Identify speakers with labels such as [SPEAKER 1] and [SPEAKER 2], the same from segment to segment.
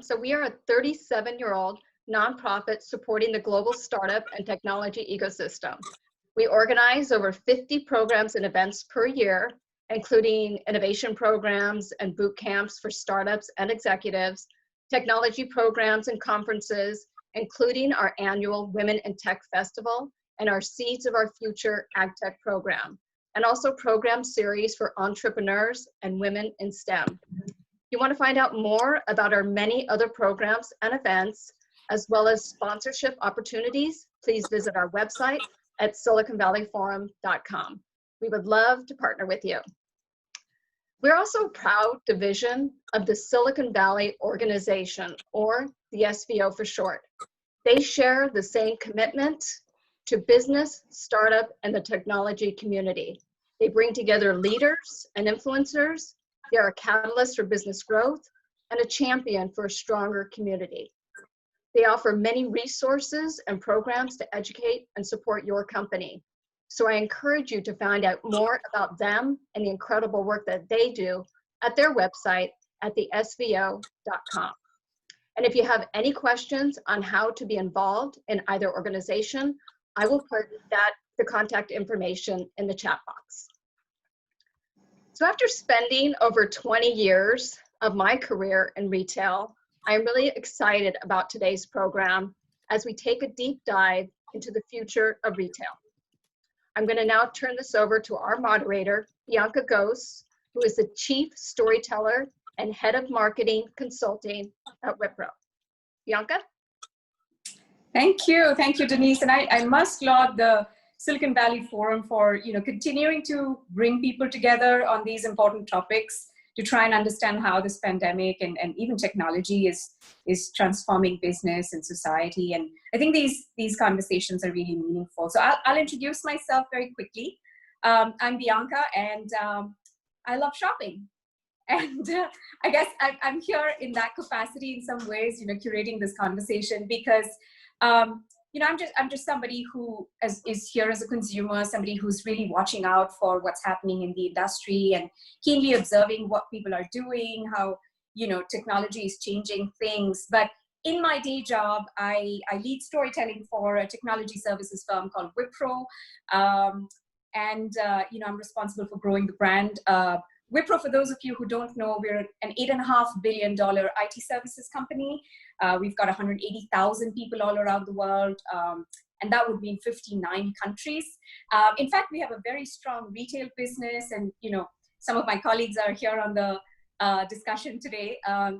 [SPEAKER 1] So we are a 37-year-old nonprofit supporting the global startup and technology ecosystem. We organize over 50 programs and events per year, including innovation programs and boot camps for startups and executives, technology programs and conferences, including our annual Women in Tech Festival and our Seeds of Our Future AgTech program, and also program series for entrepreneurs and women in STEM. If you want to find out more about our many other programs and events, as well as sponsorship opportunities, please visit our website at siliconvalleyforum.com. We would love to partner with you. We're also a proud division of the Silicon Valley Organization, or the SVO for short. They share the same commitment to business, startup, and the technology community. They bring together leaders and influencers. They are a catalyst for business growth and a champion for a stronger community. They offer many resources and programs to educate and support your company. So I encourage you to find out more about them and the incredible work that they do at their website at thesvo.com. And if you have any questions on how to be involved in either organization, I will put the contact information in the chat box. So after spending over 20 years of my career in retail, I'm really excited about today's program as we take a deep dive into the future of retail. I'm going to now turn this over to our moderator, Bianca Gose, who is the Chief Storyteller and Head of Marketing Consulting at Wipro. Bianca?
[SPEAKER 2] Thank you, Denise. And I must laud the Silicon Valley Forum for continuing to bring people together on these important topics to try and understand how this pandemic and even technology is transforming business and society. And I think these conversations are really meaningful. So I'll introduce myself very quickly. I'm Bianca, and I love shopping. And I guess I'm here in that capacity in some ways, curating this conversation because I'm just somebody who is here as a consumer, somebody who's really watching out for what's happening in the industry and keenly observing what people are doing, how, technology is changing things. But in my day job, I lead storytelling for a technology services firm called Wipro. I'm responsible for growing the brand. Wipro, for those of you who don't know, we're an $8.5 billion IT services company. We've got 180,000 people all around the world, and that would be in 59 countries. In fact, we have a very strong retail business, and some of my colleagues are here on the discussion today. I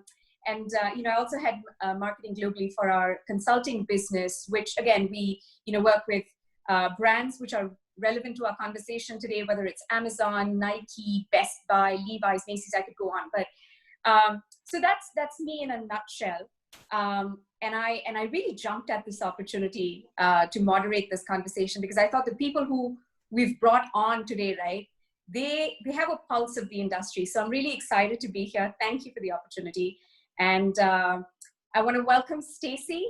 [SPEAKER 2] also had marketing globally for our consulting business, which again we work with brands which are relevant to our conversation today, whether it's Amazon, Nike, Best Buy, Levi's, Macy's. I could go on, but so that's me in a nutshell. And I really jumped at this opportunity to moderate this conversation because I thought the people who we've brought on today, right, they have a pulse of the industry. So I'm really excited to be here. Thank you for the opportunity. And I want to welcome Stacey,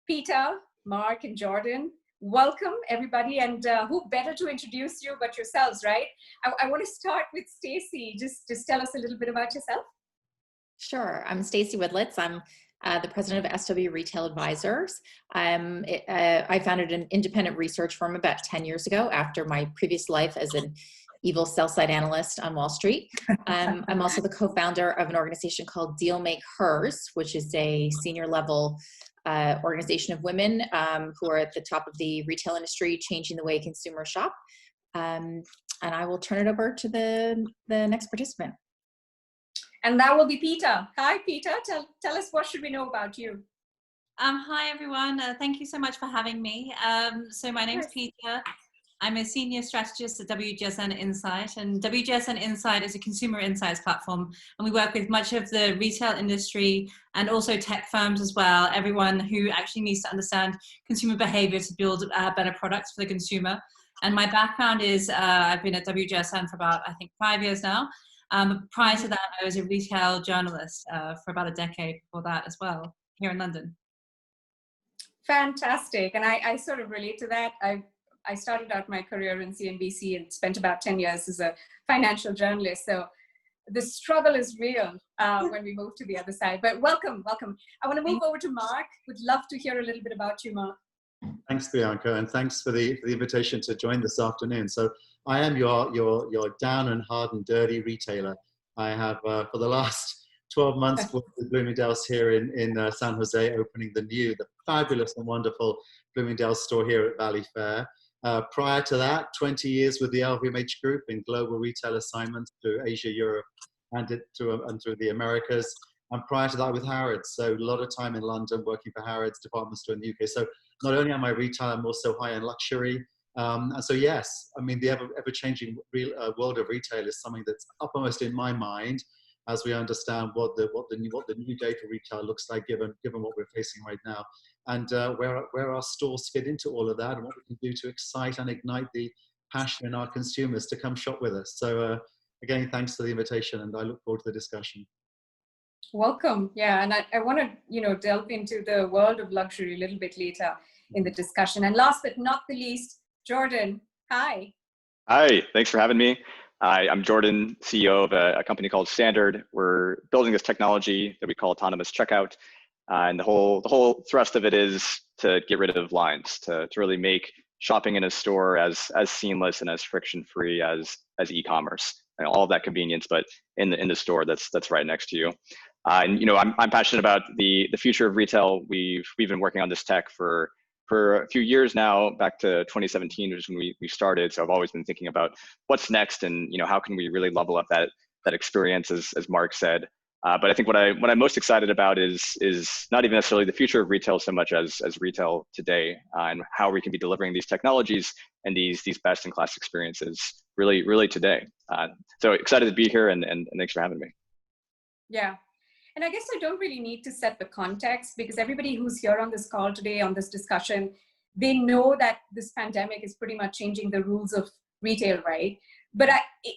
[SPEAKER 2] Peter, Mark, and Jordan. Welcome, everybody. And who better to introduce you but yourselves, right? I want to start with Stacey. Just tell us a little bit about yourself.
[SPEAKER 3] Sure. I'm Stacey Woodlitz. I'm the president of SW Retail Advisors. I founded an independent research firm about 10 years ago after my previous life as an evil sell-side analyst on Wall Street. I'm also the co-founder of an organization called Deal Make Hers, which is a senior level organization of women who are at the top of the retail industry, changing the way consumers shop. And I will turn it over to the next participant.
[SPEAKER 2] And that will be Peter. Hi, Peter. Tell us, what should we know about you?
[SPEAKER 4] Hi, everyone. Thank you so much for having me. So my name is Peter. I'm a senior strategist at WGSN Insight, and WGSN Insight is a consumer insights platform, and we work with much of the retail industry and also tech firms as well, everyone who actually needs to understand consumer behavior to build better products for the consumer. And my background is I've been at WGSN for about, I think, 5 years now. Prior to that, I was a retail journalist for about a decade before that as well, here in London.
[SPEAKER 2] Fantastic. And I sort of relate to that. I started out my career in CNBC and spent about 10 years as a financial journalist. So the struggle is real when we move to the other side. But welcome. I want to move over to Mark. Would love to hear a little bit about you, Mark.
[SPEAKER 5] Thanks, Bianca, and thanks for the invitation to join this afternoon. So I am your down and hard and dirty retailer. I have for the last 12 months worked with Bloomingdale's here in San Jose, opening the fabulous and wonderful Bloomingdale's store here at Valley Fair. Prior to that, 20 years with the LVMH Group in global retail assignments to Asia, Europe, and through the Americas. And prior to that with Harrods, so a lot of time in London working for Harrods department store in the UK. So not only am I retail, I'm also high-end luxury. And so yes, I mean, the ever-changing world of retail is something that's uppermost in my mind as we understand what the new day for retail looks like, given what we're facing right now, and where our stores fit into all of that, and what we can do to excite and ignite the passion in our consumers to come shop with us. So again, thanks for the invitation, and I look forward to the discussion.
[SPEAKER 2] Welcome. Yeah, and I want to delve into the world of luxury a little bit later in the discussion. And last but not the least, Jordan. Hi.
[SPEAKER 6] Hi. Thanks for having me. I'm Jordan, CEO of a company called Standard. We're building this technology that we call autonomous checkout, and the whole thrust of it is to get rid of lines, to really make shopping in a store as seamless and as friction-free as e-commerce. And all of that convenience, but in the store that's right next to you. And I'm passionate about the future of retail. We've been working on this tech for a few years now, back to 2017, which is when we started. So I've always been thinking about what's next, and how can we really level up that experience, as Mark said. But I think what I'm most excited about is not even necessarily the future of retail so much as retail today, and how we can be delivering these technologies and these best-in-class experiences really today. So excited to be here, and thanks for having me.
[SPEAKER 2] Yeah. And I guess I don't really need to set the context, because everybody who's here on this call today, on this discussion, they know that this pandemic is pretty much changing the rules of retail, right? But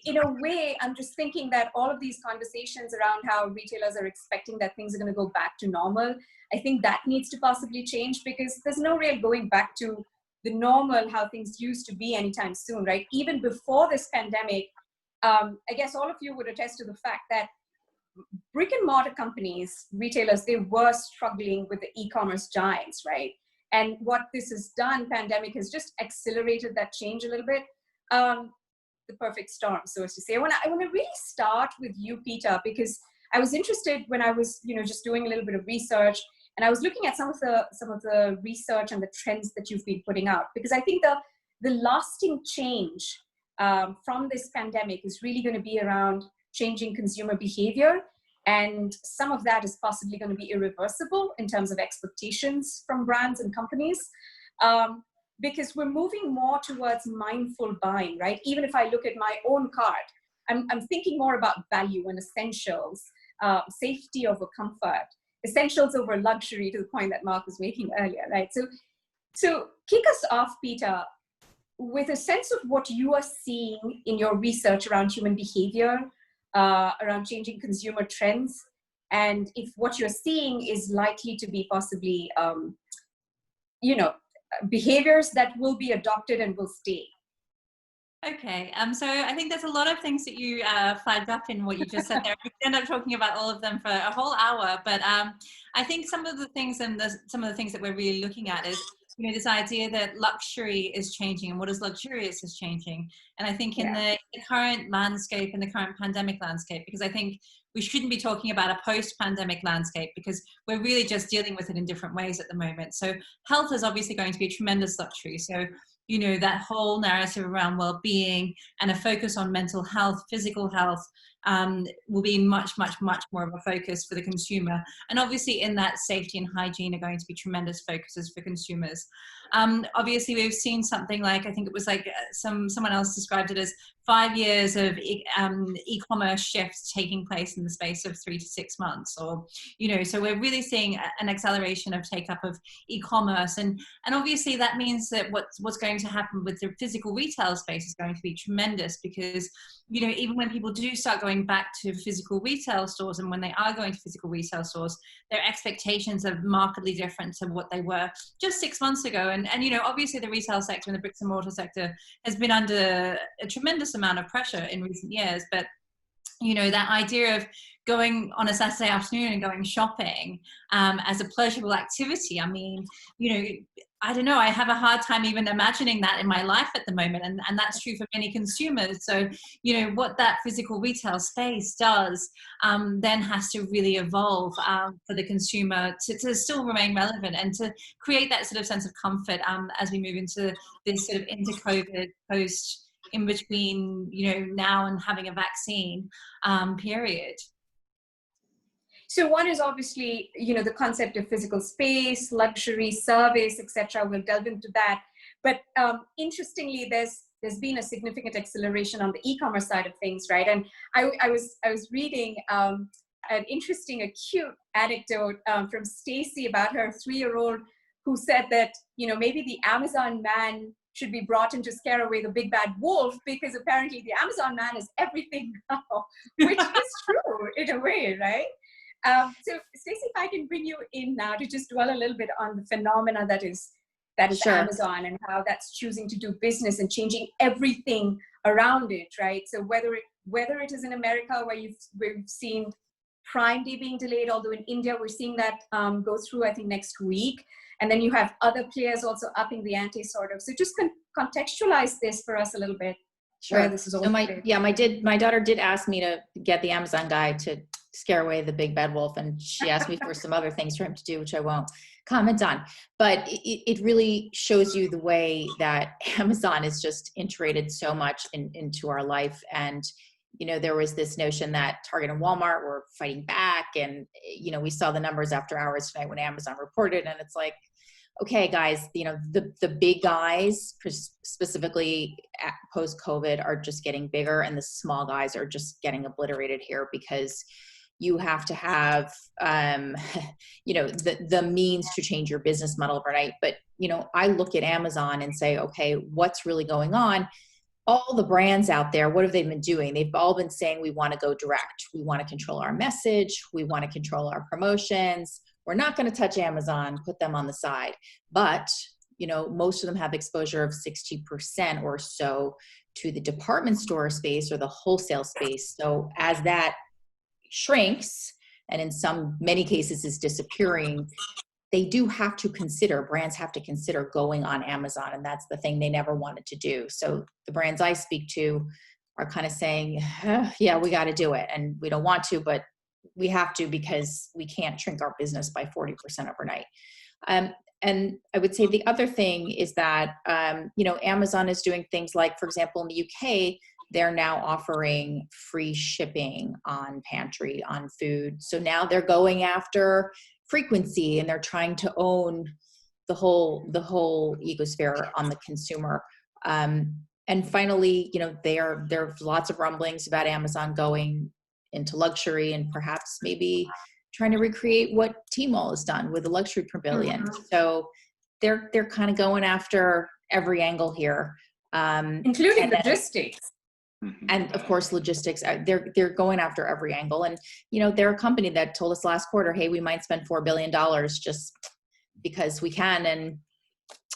[SPEAKER 2] in a way, I'm just thinking that all of these conversations around how retailers are expecting that things are going to go back to normal, I think that needs to possibly change, because there's no real going back to the normal, how things used to be anytime soon, right? Even before this pandemic, I guess all of you would attest to the fact that brick and mortar companies, retailers, they were struggling with the e-commerce giants, right? And what this has done, pandemic has just accelerated that change a little bit. The perfect storm, so as to say. I want to really start with you, Peter, because I was interested when I was, just doing a little bit of research, and I was looking at some of the research and the trends that you've been putting out, because I think the lasting change from this pandemic is really going to be around changing consumer behavior. And some of that is possibly going to be irreversible in terms of expectations from brands and companies, because we're moving more towards mindful buying, right? Even if I look at my own cart, I'm thinking more about value and essentials, safety over comfort, essentials over luxury, to the point that Mark was making earlier, right? So kick us off, Peter, with a sense of what you are seeing in your research around human behavior, around changing consumer trends, and if what you're seeing is likely to be possibly, behaviors that will be adopted and will stay.
[SPEAKER 4] Okay, so I think there's a lot of things that you flagged up in what you just said there. We could end up talking about all of them for a whole hour, but I think some of the things some of the things that we're really looking at is this idea that luxury is changing, and what is luxurious is changing. And I think in the current landscape, in the current pandemic landscape, because I think we shouldn't be talking about a post-pandemic landscape, because we're really just dealing with it in different ways at the moment. So health is obviously going to be a tremendous luxury. So that whole narrative around well-being and a focus on mental health, physical health, will be much more of a focus for the consumer. And obviously in that, safety and hygiene are going to be tremendous focuses for consumers. Obviously we've seen something like, I think it was like someone else described it as 5 years of e-commerce shifts taking place in the space of 3 to 6 months, or so we're really seeing an acceleration of take up of e-commerce, and obviously that means that what's going to happen with the physical retail space is going to be tremendous, because even when people do start going back to physical retail stores, and when they are going to physical retail stores, their expectations are markedly different to what they were just 6 months ago. And obviously the retail sector and the bricks and mortar sector has been under a tremendous amount of pressure in recent years, but you know, that idea of going on a Saturday afternoon and going shopping as a pleasurable activity. I mean, you know, I don't know, I have a hard time even imagining that in my life at the moment. And that's true for many consumers. So, you know, what that physical retail space does then has to really evolve for the consumer to still remain relevant and to create that sort of sense of comfort as we move into this sort of inter-COVID post in between, you know, now and having a vaccine period.
[SPEAKER 2] So one is obviously, you know, the concept of physical space, luxury, service, etc. We'll delve into that. But interestingly, there's been a significant acceleration on the e-commerce side of things, right? And I was reading an interesting, a cute anecdote from Stacey about her 3-year-old who said that, you know, maybe the Amazon man should be brought in to scare away the big bad wolf, because apparently the Amazon man is everything now, which is true in a way, right? So Stacey, if I can bring you in now to just dwell a little bit on the phenomena that is
[SPEAKER 3] Sure.
[SPEAKER 2] Amazon and how that's choosing to do business and changing everything around it, right? So whether it is in America where we've seen Prime Day being delayed, although in India we're seeing that go through, I think, next week. And then you have other players also upping the ante, sort of. So just contextualize this for us a little bit.
[SPEAKER 3] Sure.
[SPEAKER 2] Where this is all
[SPEAKER 3] So my daughter did ask me to get the Amazon guy to scare away the big bad wolf, and she asked me for some other things for him to do, which I won't comment on. But it really shows you the way that Amazon is just integrated so much into our life. And you know, there was this notion that Target and Walmart were fighting back, and you know, we saw the numbers after hours tonight when Amazon reported, and it's like, okay, guys, you know, the big guys, specifically post-COVID, are just getting bigger, and the small guys are just getting obliterated here, because you have to have, you know, the means to change your business model overnight. But, you know, I look at Amazon and say, okay, what's really going on? All the brands out there, what have they been doing? They've all been saying, we want to go direct. We want to control our message. We want to control our promotions. We're not going to touch Amazon, put them on the side. But, you know, most of them have exposure of 60% or so to the department store space or the wholesale space. So as that shrinks, and in many cases is disappearing, they do have to consider, brands have to consider going on Amazon. And that's the thing they never wanted to do. So the brands I speak to are kind of saying, yeah, we got to do it. And we don't want to, but we have to, because we can't shrink our business by 40% overnight. And I would say the other thing is that, you know, Amazon is doing things like, for example, in the UK, they're now offering free shipping on pantry, on food. So now they're going after frequency, and they're trying to own the whole ecosphere on the consumer. And finally, you know, there's lots of rumblings about Amazon going into luxury, and perhaps maybe trying to recreate what Tmall has done with the luxury pavilion. Mm-hmm. So they're kind of going after every angle here,
[SPEAKER 2] including logistics.
[SPEAKER 3] And of course, logistics, they're going after every angle. And, you know, they're a company that told us last quarter, hey, we might spend $4 billion just because we can, and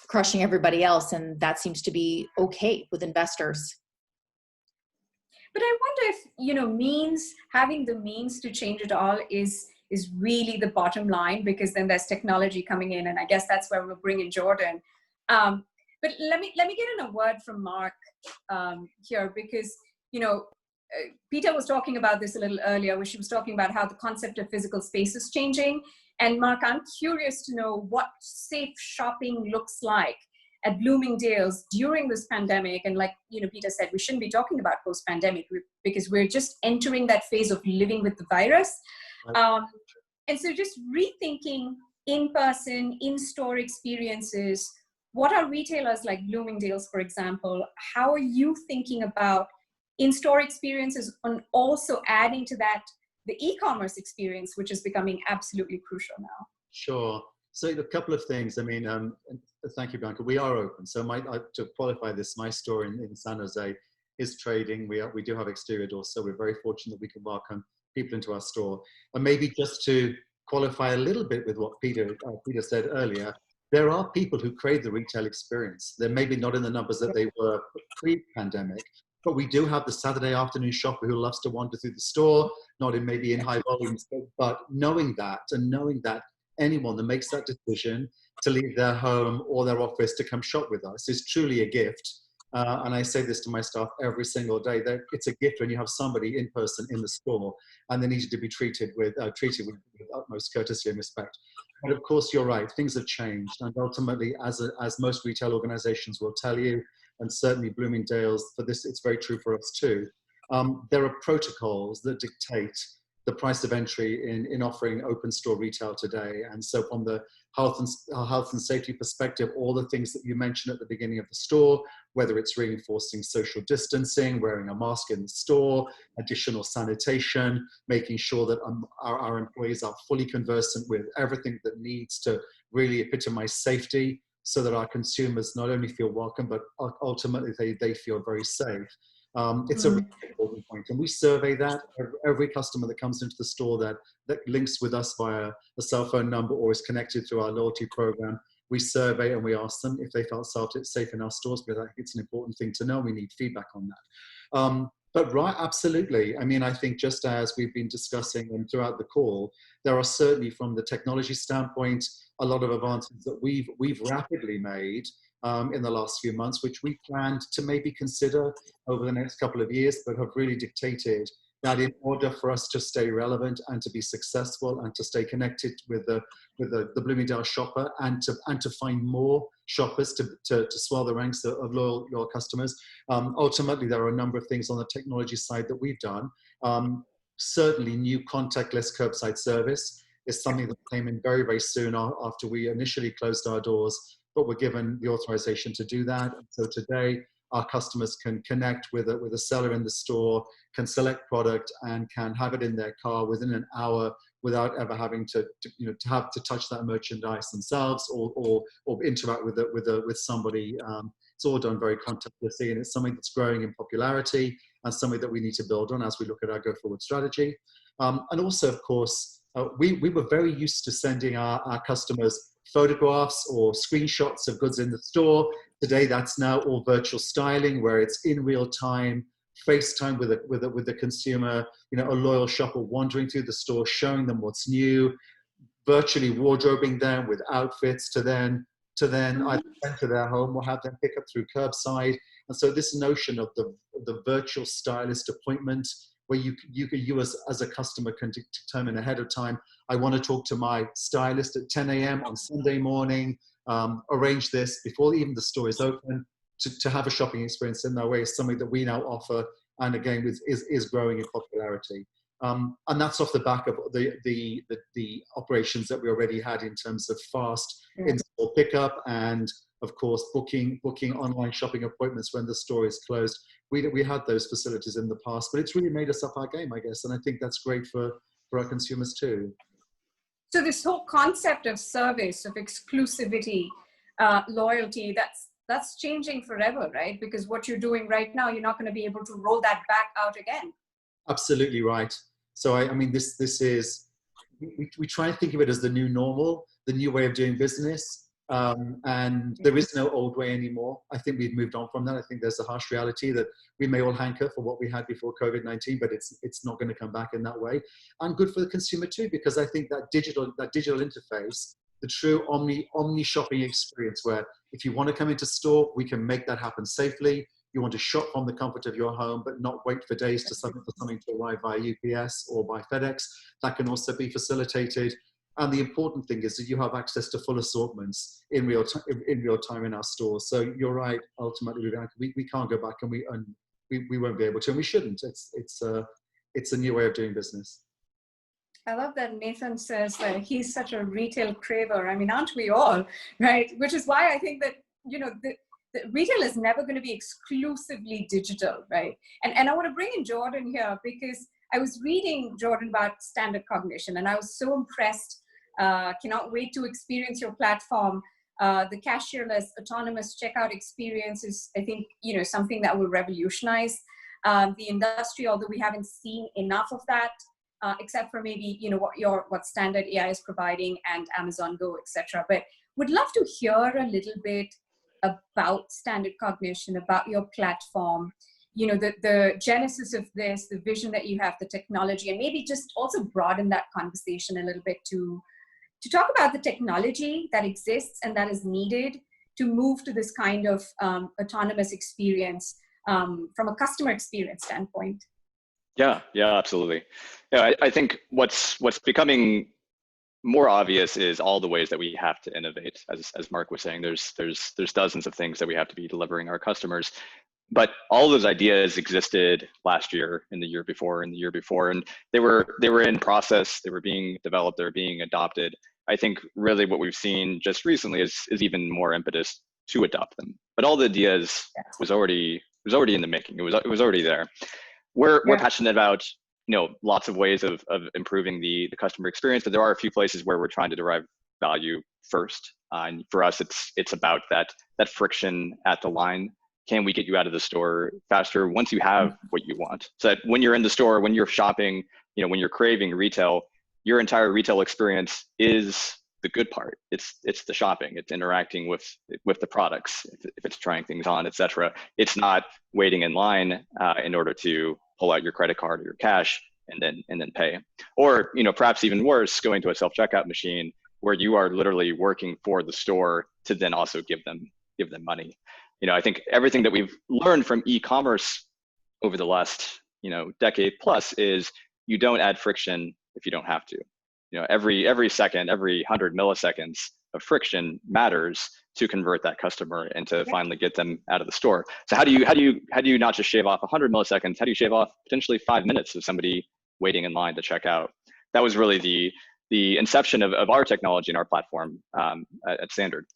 [SPEAKER 3] crushing everybody else. And that seems to be okay with investors.
[SPEAKER 2] But I wonder if, you know, having the means to change it all is really the bottom line, because then there's technology coming in. And I guess that's where we'll bring in Jordan. But let me get in a word from Mark here, because, you know, Peter was talking about this a little earlier, where she was talking about how the concept of physical space is changing. And Mark, I'm curious to know what safe shopping looks like at Bloomingdale's during this pandemic. And like, you know, Peter said, we shouldn't be talking about post-pandemic, because we're just entering that phase of living with the virus. And so just rethinking in-person, in-store experiences. What are retailers like Bloomingdale's, for example, how are you thinking about in-store experiences and also adding to that the e-commerce experience, which is becoming absolutely crucial now?
[SPEAKER 5] Sure. So a couple of things. I mean, thank you, Bianca. We are open. So to qualify this, my store in San Jose is trading. We do have exterior doors, so we're very fortunate that we can welcome people into our store. And maybe just to qualify a little bit with what Peter said earlier, there are people who crave the retail experience. They're maybe not in the numbers that they were pre-pandemic, But we do have the Saturday afternoon shopper who loves to wander through the store, not in maybe in high volumes, but knowing that anyone that makes that decision to leave their home or their office to come shop with us is truly a gift. And I say this to my staff every single day, that it's a gift when you have somebody in person in the store and they need to be treated with utmost courtesy and respect. But of course, you're right, things have changed. And ultimately, as most retail organizations will tell you, and certainly Bloomingdale's, for this, it's very true for us too, there are protocols that dictate the price of entry in offering open store retail today. And so from the health and safety perspective, all the things that you mentioned at the beginning of the store, whether it's reinforcing social distancing, wearing a mask in the store, additional sanitation, making sure that our employees are fully conversant with everything that needs to really epitomize safety so that our consumers not only feel welcome, but ultimately they feel very safe. It's a really important point, and we survey that. Every customer that comes into the store that links with us via a cell phone number or is connected through our loyalty program, we survey and we ask them if they felt safe in our stores, because I think it's an important thing to know. We need feedback on that. But right, absolutely. I mean, I think just as we've been discussing and throughout the call, there are certainly, from the technology standpoint, a lot of advances that we've rapidly made in the last few months, which we planned to maybe consider over the next couple of years, but have really dictated that in order for us to stay relevant and to be successful and to stay connected with the Bloomingdale shopper and to find more shoppers to swell the ranks of loyal customers. Ultimately, there are a number of things on the technology side that we've done. Certainly, new contactless curbside service is something that came in very, very soon after we initially closed our doors, but we're given the authorization to do that. So today, our customers can connect with a seller in the store, can select product, and can have it in their car within an hour without ever having to touch that merchandise themselves or interact with somebody. It's all done very contactlessly, and it's something that's growing in popularity and something that we need to build on as we look at our go-forward strategy. And also, of course, we were very used to sending our customers photographs or screenshots of goods in the store. Today, that's now all virtual styling, where it's in real time, FaceTime with the consumer, a loyal shopper wandering through the store, showing them what's new, virtually wardrobing them with outfits to then either send to their home or have them pick up through curbside. And so this notion of the virtual stylist appointment, where you as a customer can determine ahead of time, I want to talk to my stylist at 10 a.m. on Sunday morning, arrange this before even the store is open, to have a shopping experience in that way, is something that we now offer, and again is growing in popularity. And that's off the back of the operations that we already had in terms of fast in-store pickup and, of course, booking online shopping appointments when the store is closed. We had those facilities in the past, but it's really made us up our game, I guess, and I think that's great for our consumers too.
[SPEAKER 2] So this whole concept of service, of exclusivity, loyalty, that's changing forever, right? Because what you're doing right now, you're not going to be able to roll that back out again. Absolutely
[SPEAKER 5] right. So I mean, this is, we try and think of it as the new normal, the new way of doing business. And there is no old way anymore. I think we've moved on from that. I think there's a harsh reality that we may all hanker for what we had before COVID-19, but it's not going to come back in that way. And good for the consumer too, because I think that digital interface, the true omni shopping experience, where if you want to come into store, we can make that happen safely. You want to shop from the comfort of your home, but not wait for days for something to arrive via UPS or by FedEx. That can also be facilitated. And the important thing is that you have access to full assortments in real time in our stores. So you're right. Ultimately, we can't go back, and we won't be able to, and we shouldn't. It's a new way of doing business.
[SPEAKER 2] I love that Nathan says that he's such a retail craver. I mean, aren't we all, right? Which is why I think that the retail is never going to be exclusively digital, right? And I want to bring in Jordan here, because I was reading, Jordan, about standard cognition, and I was so impressed. Cannot wait to experience your platform. The cashierless autonomous checkout experience is, I think, something that will revolutionize the industry, although we haven't seen enough of that, except for maybe, what standard AI is providing and Amazon Go, etc. But would love to hear a little bit about standard cognition, about your platform, you know, the genesis of this, the vision that you have, the technology, and maybe just also broaden that conversation a little bit to talk about the technology that exists and that is needed to move to this kind of autonomous experience from a customer experience standpoint.
[SPEAKER 6] Yeah, absolutely. Yeah, I think what's becoming more obvious is all the ways that we have to innovate. As Mark was saying, there's dozens of things that we have to be delivering our customers. But all those ideas existed last year, and the year before, and the year before, and they were in process. They were being developed. They were being adopted. I think really what we've seen just recently is even more impetus to adopt them. But all the ideas was already in the making. It was already there. We're passionate about, you know, lots of ways of improving the customer experience, but there are a few places where we're trying to derive value first. And for us, it's about that friction at the line. Can we get you out of the store faster once you have what you want? So that when you're in the store, when you're shopping, you know, when you're craving retail, your entire retail experience is the good part. It's the shopping. It's interacting with the products. If it's trying things on, etc. It's not waiting in line in order to pull out your credit card or your cash and then pay. Or, you know, perhaps even worse, going to a self-checkout machine where you are literally working for the store to then also give them money. You know, I think everything that we've learned from e-commerce over the last, you know, decade plus is you don't add friction if you don't have to. You know, every second, every 100 milliseconds of friction matters to convert that customer and to finally get them out of the store. So how do you not just shave off 100 milliseconds? How do you shave off potentially 5 minutes of somebody waiting in line to check out? That was really the inception of our technology and our platform at Standard.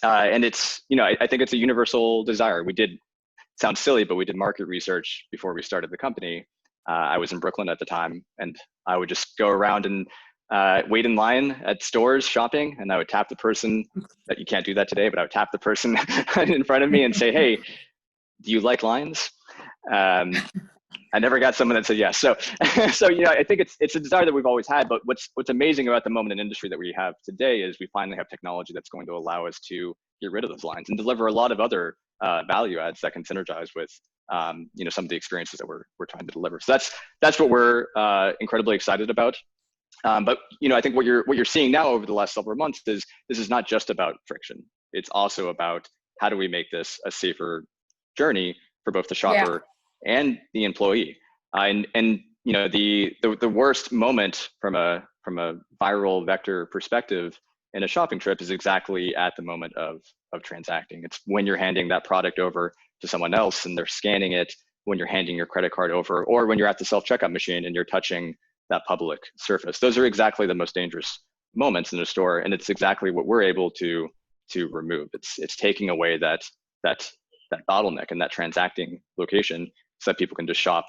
[SPEAKER 6] And it's, you know, I think it's a universal desire. We did, sounds silly, but we did market research before we started the company. I was in Brooklyn at the time, and I would just go around and wait in line at stores shopping, and I would tap the person, that you can't do that today, but I would tap the person in front of me and say, hey, do you like lines? I never got someone that said yes. So you know, I think it's a desire that we've always had, but what's amazing about the moment in industry that we have today is we finally have technology that's going to allow us to get rid of those lines and deliver a lot of other value adds that can synergize with you know, some of the experiences that we're trying to deliver. So that's what we're incredibly excited about. But you know, I think what you're seeing now over the last several months is this is not just about friction. It's also about how do we make this a safer journey for both the shopper and the employee. And you know, the worst moment from a viral vector perspective in a shopping trip is exactly at the moment of transacting. It's when you're handing that product over to someone else and they're scanning it, when you're handing your credit card over, or when you're at the self-checkout machine and you're touching that public surface. Those are exactly the most dangerous moments in a store, and it's exactly what we're able to remove. It's taking away that bottleneck and that transacting location so that people can just shop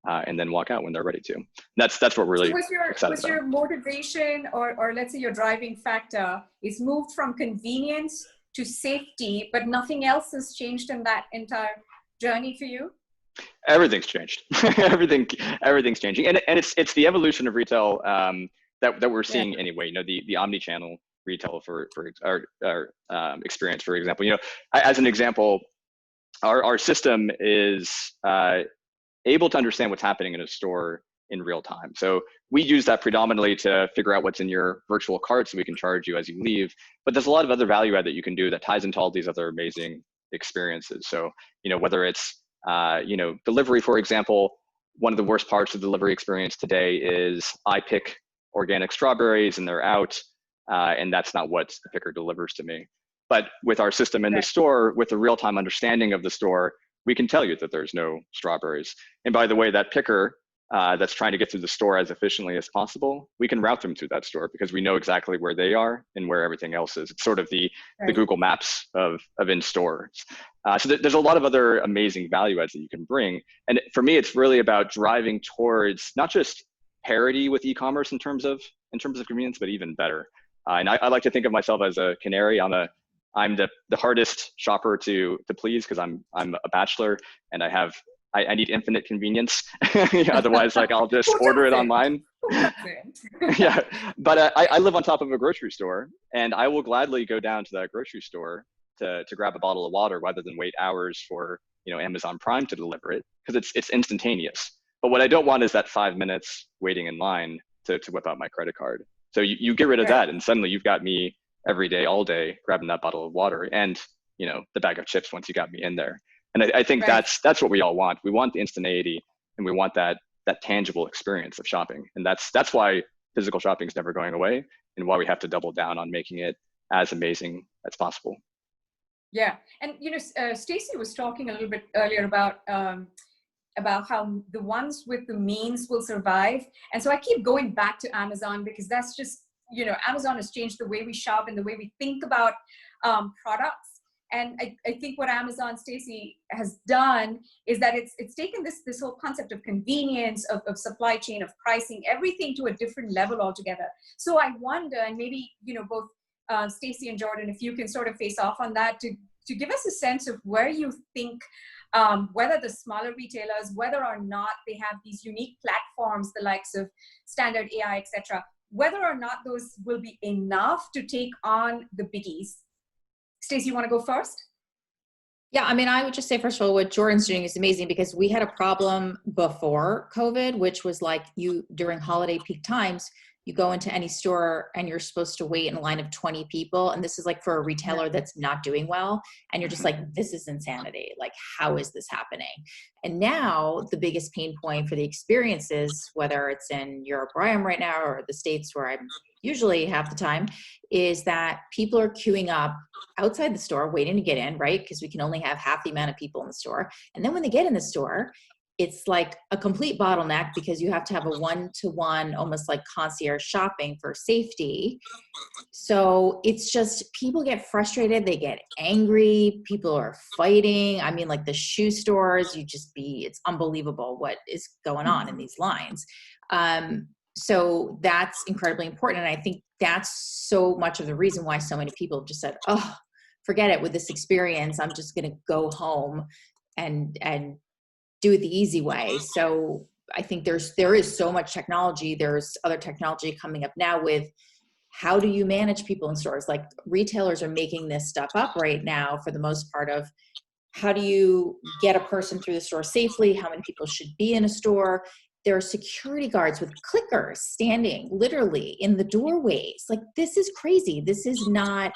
[SPEAKER 6] and then walk out when they're ready to. That's what we're really excited about.
[SPEAKER 2] Was your motivation or let's say your driving factor is moved from convenience to safety, but nothing else has changed in that entire journey for you?
[SPEAKER 6] Everything's changed. Everything's changing, and it's the evolution of retail that we're seeing anyway. You know, the omni-channel retail for our experience, for example. You know, as an example, our system is able to understand what's happening in a store in real time. So we use that predominantly to figure out what's in your virtual cart so we can charge you as you leave. But there's a lot of other value add that you can do that ties into all these other amazing experiences. So, you know, whether it's you know, delivery, for example, one of the worst parts of the delivery experience today is I pick organic strawberries and they're out, and that's not what the picker delivers to me. But with our system in the store, with the real-time understanding of the store, we can tell you that there's no strawberries. And by the way, that picker that's trying to get through the store as efficiently as possible, we can route them through that store because we know exactly where they are and where everything else is. It's sort of the Google Maps of in-stores. So there's a lot of other amazing value adds that you can bring. And for me, it's really about driving towards not just parity with e-commerce in terms of convenience, but even better. And I like to think of myself as a canary. I'm the hardest shopper to please because I'm a bachelor and I need infinite convenience. Otherwise, like I'll just order it online. Yeah, but I live on top of a grocery store, and I will gladly go down to that grocery store to grab a bottle of water rather than wait hours for Amazon Prime to deliver it because it's instantaneous. But what I don't want is that 5 minutes waiting in line to whip out my credit card. So you get rid of that, and suddenly you've got me every day, all day, grabbing that bottle of water and the bag of chips once you got me in there. And I think that's what we all want. We want the instantaneity, and we want that tangible experience of shopping. And that's why physical shopping is never going away, and why we have to double down on making it as amazing as possible.
[SPEAKER 2] Yeah, and Stacey was talking a little bit earlier about how the ones with the means will survive. And so I keep going back to Amazon because that's just, Amazon has changed the way we shop and the way we think about products. And I think what Amazon, Stacey, has done is that it's taken this whole concept of convenience, of supply chain, of pricing, everything to a different level altogether. So I wonder, and maybe, both Stacey and Jordan, if you can sort of face off on that to give us a sense of where you think whether the smaller retailers, whether or not they have these unique platforms, the likes of Standard AI, etc., whether or not those will be enough to take on the biggies. Stacey, you want to go first?
[SPEAKER 3] Yeah, I mean, I would just say, first of all, what Jordan's doing is amazing because we had a problem before COVID, which was like during holiday peak times, you go into any store and you're supposed to wait in a line of 20 people. And this is like for a retailer that's not doing well. And you're just like, this is insanity. Like, how is this happening? And now the biggest pain point for the experiences, whether it's in Europe where I am right now or the States where I'm usually half the time, is that people are queuing up outside the store waiting to get in, right? Because we can only have half the amount of people in the store. And then when they get in the store, it's like a complete bottleneck because you have to have a one-to-one, almost like concierge shopping for safety. So it's just, people get frustrated, they get angry, people are fighting. I mean, like the shoe stores, it's unbelievable what is going on in these lines. So that's incredibly important. And I think that's so much of the reason why so many people have just said, oh, forget it with this experience. I'm just going to go home and do it the easy way. So I think there is so much technology. There's other technology coming up now with how do you manage people in stores? Like retailers are making this stuff up right now for the most part of how do you get a person through the store safely? How many people should be in a store? There are security guards with clickers standing literally in the doorways. Like, this is crazy. This is not,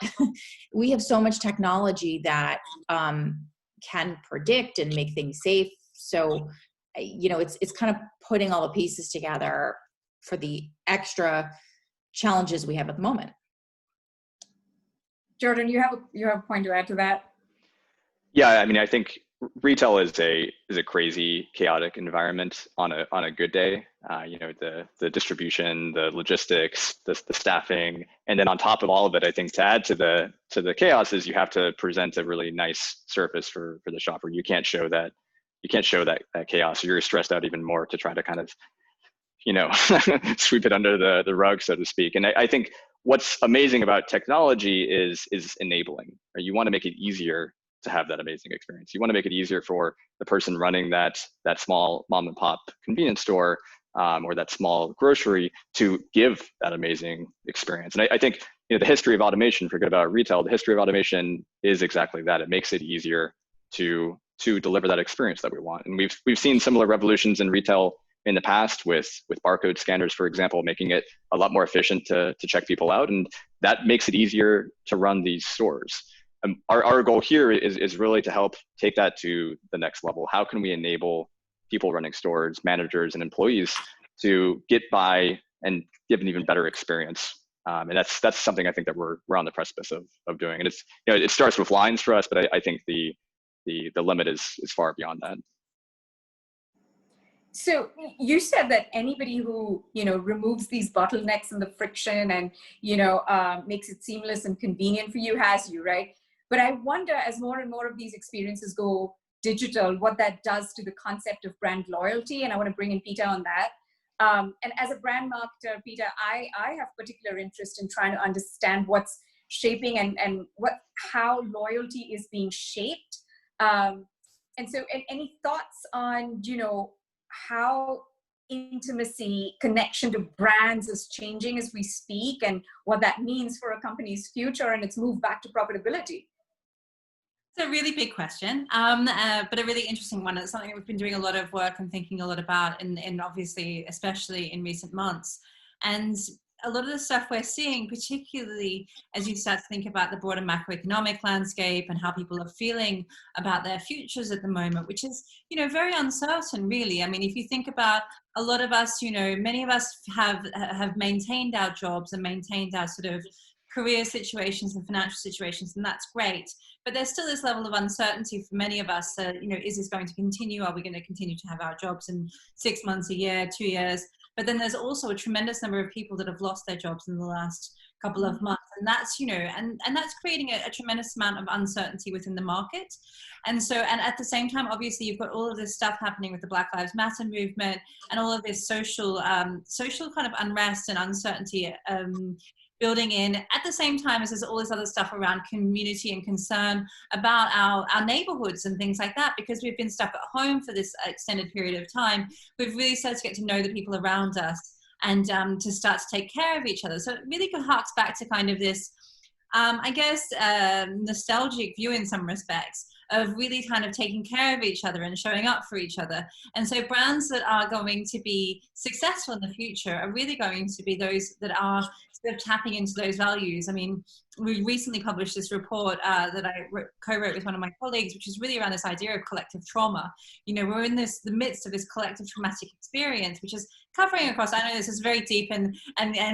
[SPEAKER 3] we have so much technology that can predict and make things safe. So, it's kind of putting all the pieces together for the extra challenges we have at the moment.
[SPEAKER 2] Jordan, you have a point to add to that?
[SPEAKER 6] Yeah, I mean, I think retail is a crazy, chaotic environment on a good day. The distribution, the logistics, the staffing, and then on top of all of it, I think to add to the chaos is you have to present a really nice surface for the shopper. You can't show that chaos. You're stressed out even more to try to kind of, sweep it under the rug, so to speak. And I think what's amazing about technology is enabling. Right? You want to make it easier to have that amazing experience. You want to make it easier for the person running that small mom and pop convenience store or that small grocery to give that amazing experience. And I think the history of automation, forget about retail, the history of automation is exactly that. It makes it easier to deliver that experience that we want. And we've seen similar revolutions in retail in the past with barcode scanners, for example, making it a lot more efficient to check people out. And that makes it easier to run these stores. Our goal here is really to help take that to the next level. How can we enable people running stores, managers, and employees to get by and give an even better experience? And that's something I think that we're on the precipice of doing. And it's it starts with lines for us, but I think the limit is far beyond that.
[SPEAKER 2] So you said that anybody who removes these bottlenecks and the friction and makes it seamless and convenient for you has you, right? But I wonder, as more and more of these experiences go digital, what that does to the concept of brand loyalty. And I want to bring in Peter on that. And as a brand marketer, Peter, I have particular interest in trying to understand what's shaping and how loyalty is being shaped. And so any thoughts on, how intimacy, connection to brands is changing as we speak and what that means for a company's future and its move back to profitability?
[SPEAKER 4] It's a really big question, but a really interesting one. It's something that we've been doing a lot of work and thinking a lot about, in obviously, especially in recent months. And a lot of the stuff we're seeing, particularly as you start to think about the broader macroeconomic landscape and how people are feeling about their futures at the moment, which is, very uncertain, really. I mean, if you think about a lot of us, many of us have maintained our jobs and maintained our sort of career situations and financial situations, and that's great. But there's still this level of uncertainty for many of us. Is this going to continue? Are we going to continue to have our jobs in 6 months, a year, 2 years? But then there's also a tremendous number of people that have lost their jobs in the last couple of months. And that's, and that's creating a tremendous amount of uncertainty within the market. And so, and at the same time, obviously, you've got all of this stuff happening with the Black Lives Matter movement and all of this social kind of unrest and uncertainty building in, at the same time as there's all this other stuff around community and concern about our neighborhoods and things like that, because we've been stuck at home for this extended period of time. We've really started to get to know the people around us and to start to take care of each other. So it really harks back to kind of this, nostalgic view in some respects of really kind of taking care of each other and showing up for each other. And so brands that are going to be successful in the future are really going to be those that are sort of tapping into those values. I mean, we recently published this report that I co-wrote with one of my colleagues, which is really around this idea of collective trauma. We're in the midst of this collective traumatic experience, which is covering across, I know this is very deep and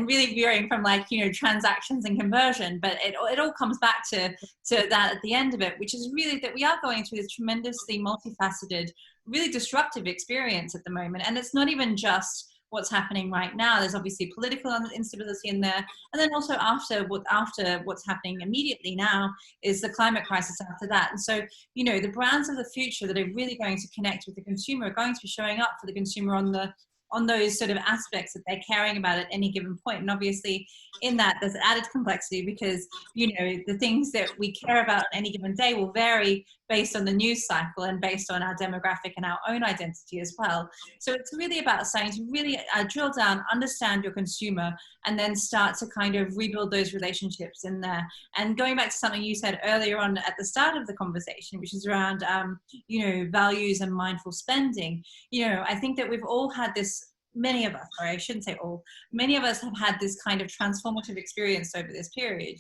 [SPEAKER 4] really veering from transactions and conversion, but it all comes back to that at the end of it, which is really that we are going through this tremendously multifaceted, really disruptive experience at the moment. And it's not even just what's happening right now. There's obviously political instability in there. And then also after what's happening immediately now is the climate crisis after that. And so, the brands of the future that are really going to connect with the consumer are going to be showing up for the consumer on those sort of aspects that they're caring about at any given point. And obviously in that there's added complexity because, the things that we care about on any given day will vary based on the news cycle and based on our demographic and our own identity as well. So it's really about starting to really drill down, understand your consumer, and then start to kind of rebuild those relationships in there. And going back to something you said earlier on at the start of the conversation, which is around, values and mindful spending. I think that we've all had this, many of us, sorry, I shouldn't say all, many of us have had this kind of transformative experience over this period,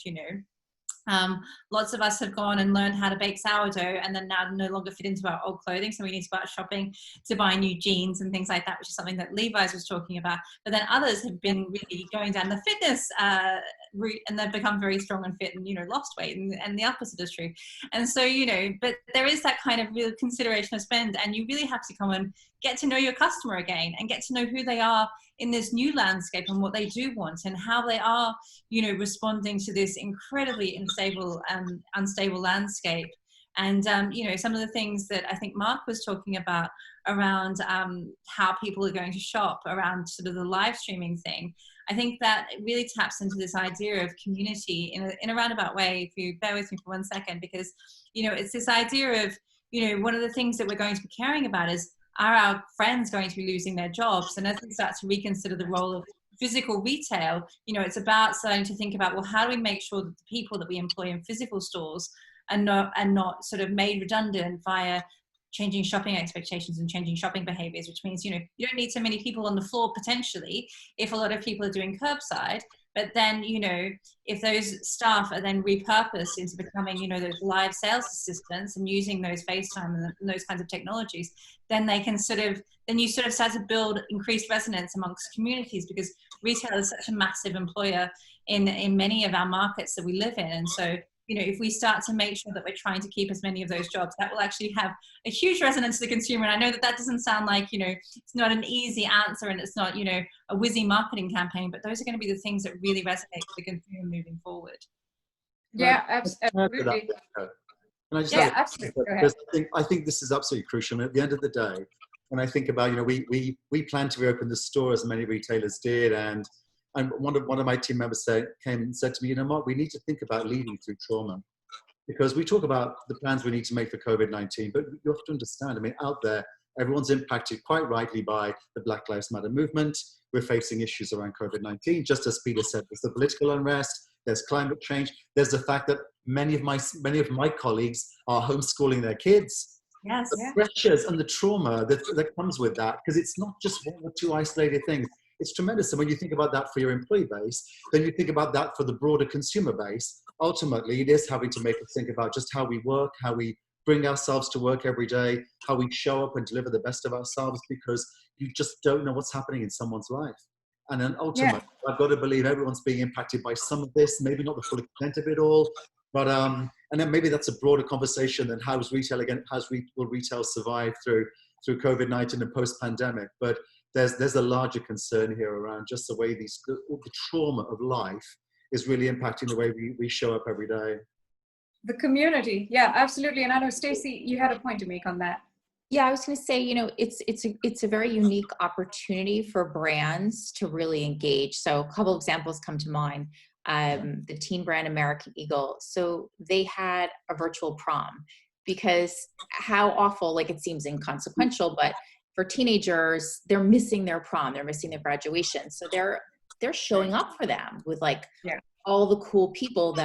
[SPEAKER 4] Lots of us have gone and learned how to bake sourdough and then now no longer fit into our old clothing. So we need to go out shopping to buy new jeans and things like that, which is something that Levi's was talking about. But then others have been really going down the fitness route and they've become very strong and fit and, lost weight, and the opposite is true. And so, but there is that kind of real consideration of spend, and you really have to come and get to know your customer again and get to know who they are in this new landscape and what they do want and how they are, responding to this incredibly unstable landscape. And, some of the things that I think Mark was talking about around how people are going to shop, around sort of the live streaming thing, I think that it really taps into this idea of community in a roundabout way, if you bear with me for 1 second, because, it's this idea of, one of the things that we're going to be caring about is, are our friends going to be losing their jobs? And as we start to reconsider the role of physical retail, it's about starting to think about, well, how do we make sure that the people that we employ in physical stores are not sort of made redundant via changing shopping expectations and changing shopping behaviors, which means, you don't need so many people on the floor potentially if a lot of people are doing curbside. But then, if those staff are then repurposed into becoming, those live sales assistants and using those FaceTime and those kinds of technologies, then they can you start to build increased resonance amongst communities, because retail is such a massive employer in many of our markets that we live in. And so, if we start to make sure that we're trying to keep as many of those jobs, that will actually have a huge resonance to the consumer. And I know that doesn't sound like, it's not an easy answer and it's not, a whizzy marketing campaign, but those are going to be the things that really resonate with the consumer moving forward.
[SPEAKER 2] Yeah, absolutely.
[SPEAKER 5] Absolutely. Because I think this is absolutely crucial. And at the end of the day, when I think about, we plan to reopen the store as many retailers did, and one of my team members came and said to me, Mark, we need to think about leading through trauma, because we talk about the plans we need to make for COVID-19, but you have to understand, out there, everyone's impacted quite rightly by the Black Lives Matter movement. We're facing issues around COVID-19. Just as Peter said, there's the political unrest, there's climate change, there's the fact that many of my colleagues are homeschooling their kids.
[SPEAKER 4] Yes.
[SPEAKER 5] The pressures and the trauma that comes with that, because it's not just one or two isolated things. It's tremendous. And when you think about that for your employee base, then you think about that for the broader consumer base. Ultimately, it is having to make us think about just how we work, how we bring ourselves to work every day, how we show up and deliver the best of ourselves, because you just don't know what's happening in someone's life. And then ultimately, I've got to believe everyone's being impacted by some of this, maybe not the full extent of it all, but and then maybe that's a broader conversation than will retail survive through COVID-19 and post-pandemic. But there's a larger concern here around just the way the trauma of life is really impacting the way we show up every day.
[SPEAKER 2] The community, yeah, absolutely. And I know, Stacey, you had a point to make on that.
[SPEAKER 3] Yeah, I was going to say, it's a very unique opportunity for brands to really engage. So a couple examples come to mind. The teen brand American Eagle. So they had a virtual prom, because how awful, like it seems inconsequential, but for teenagers, they're missing their prom, they're missing their graduation. So they're showing up for them with all the cool people,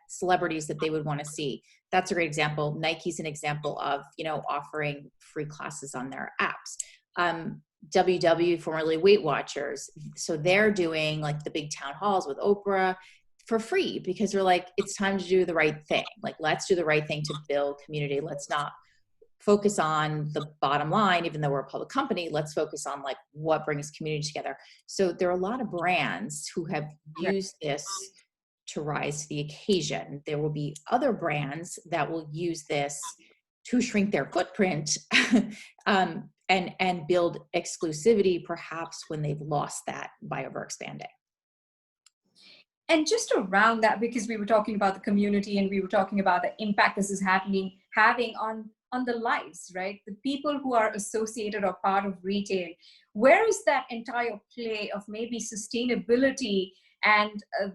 [SPEAKER 3] celebrities that they would want to see. That's a great example. Nike's an example of, offering free classes on their apps. WW, formerly Weight Watchers. So they're doing like the big town halls with Oprah for free, because they're like, it's time to do the right thing. Like, let's do the right thing to build community. Let's not focus on the bottom line, even though we're a public company. Let's focus on like what brings community together. So there are a lot of brands who have used this to rise to the occasion. There will be other brands that will use this to shrink their footprint and build exclusivity, perhaps when they've lost that by overexpanding.
[SPEAKER 2] And just around that, because we were talking about the community and we were talking about the impact this is having on the lives, right? The people who are associated or part of retail. Where is that entire play of maybe sustainability and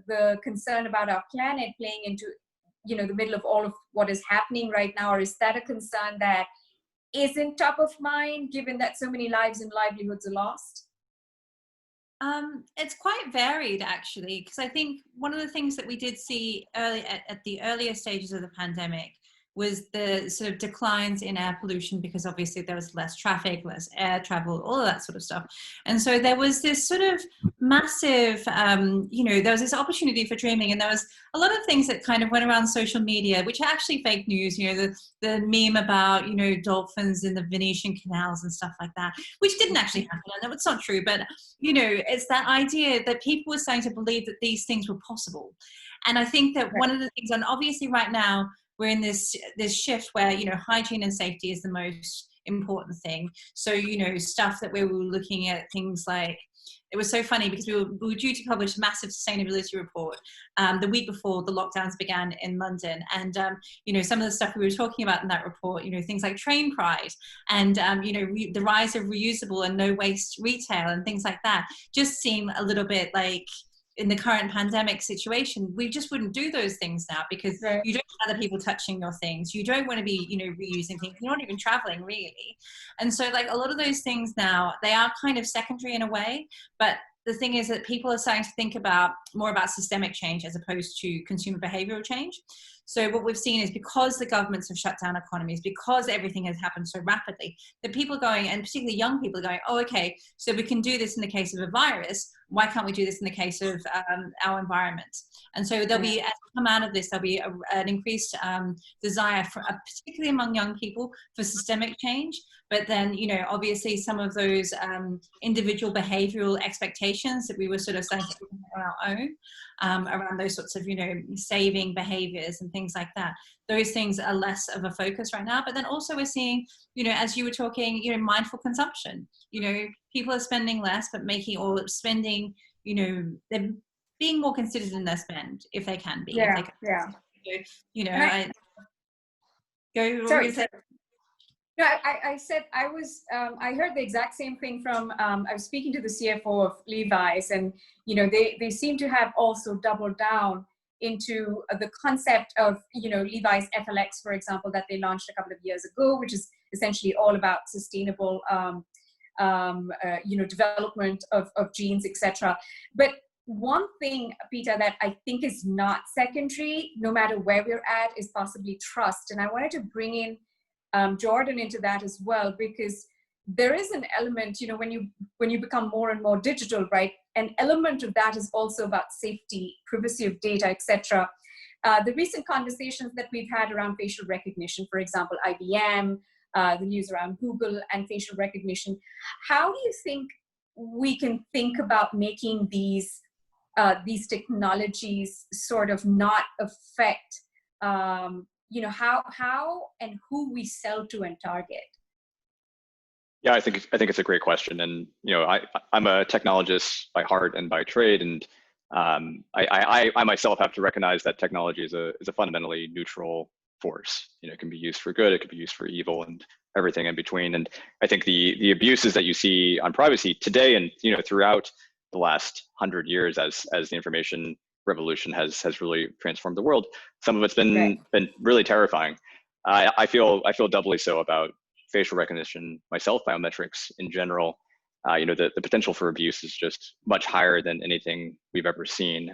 [SPEAKER 2] the concern about our planet playing into, the middle of all of what is happening right now? Or is that a concern that isn't top of mind, given that so many lives and livelihoods are lost?
[SPEAKER 4] It's quite varied, actually, because I think one of the things that we did see at the earlier stages of the pandemic was the sort of declines in air pollution, because obviously there was less traffic, less air travel, all of that sort of stuff. And so there was this sort of massive, there was this opportunity for dreaming, and there was a lot of things that kind of went around social media, which are actually fake news, the meme about, dolphins in the Venetian canals and stuff like that, which didn't actually happen. I know it's not true, but, it's that idea that people were starting to believe that these things were possible. And I think that one of the things, and obviously right now, we're in this shift where, hygiene and safety is the most important thing. So, stuff that we were looking at, things like, it was so funny because we were due to publish a massive sustainability report the week before the lockdowns began in London. And, some of the stuff we were talking about in that report, things like train pride and, the rise of reusable and no waste retail and things like that just seem a little bit like, in the current pandemic situation, we just wouldn't do those things now, because you don't want other people touching your things. You don't want to be, reusing things. You're not even traveling, really. And so like a lot of those things now, they are kind of secondary in a way, but the thing is that people are starting to think more about systemic change as opposed to consumer behavioral change. So what we've seen is, because the governments have shut down economies, because everything has happened so rapidly, that people are going, and particularly young people are going, oh, okay, so we can do this in the case of a virus. Why can't we do this in the case of our environment? And so there'll be, as we come out of this, there'll be an increased desire, particularly among young people, for systemic change. But then, obviously some of those individual behavioral expectations that we were sort of starting to on our own, around those sorts of, saving behaviors and things like that. Those things are less of a focus right now. But then also we're seeing, as you were talking, mindful consumption. People are spending less, but spending, they're being more considered in their spend, if they can be.
[SPEAKER 2] Yeah,
[SPEAKER 4] yeah.
[SPEAKER 2] Sorry. No, I said I heard the exact same thing from, I was speaking to the CFO of Levi's, and, they seem to have also doubled down into the concept of, Levi's FLX, for example, that they launched a couple of years ago, which is essentially all about sustainable, development of jeans, etc. But one thing, Peter, that I think is not secondary, no matter where we're at, is possibly trust. And I wanted to bring in Jordan into that as well, because there is an element, you know, when you become more and more digital, right? An element of that is also about safety, privacy of data, etc. The recent conversations that we've had around facial recognition, for example, IBM, the news around Google and facial recognition, how do you think we can think about making these technologies sort of not affect, you know, how and who we sell to and target?
[SPEAKER 6] Yeah, I think it's a great question, and you know, I'm a technologist by heart and by trade, and I myself have to recognize that technology is a fundamentally neutral force. You know, it can be used for good, it can be used for evil, and everything in between. And I think the abuses that you see on privacy today, and you know, throughout the last 100 years, as the information revolution has really transformed the world, some of it's been really terrifying. I feel doubly so about facial recognition myself, biometrics in general. You know, the potential for abuse is just much higher than anything we've ever seen.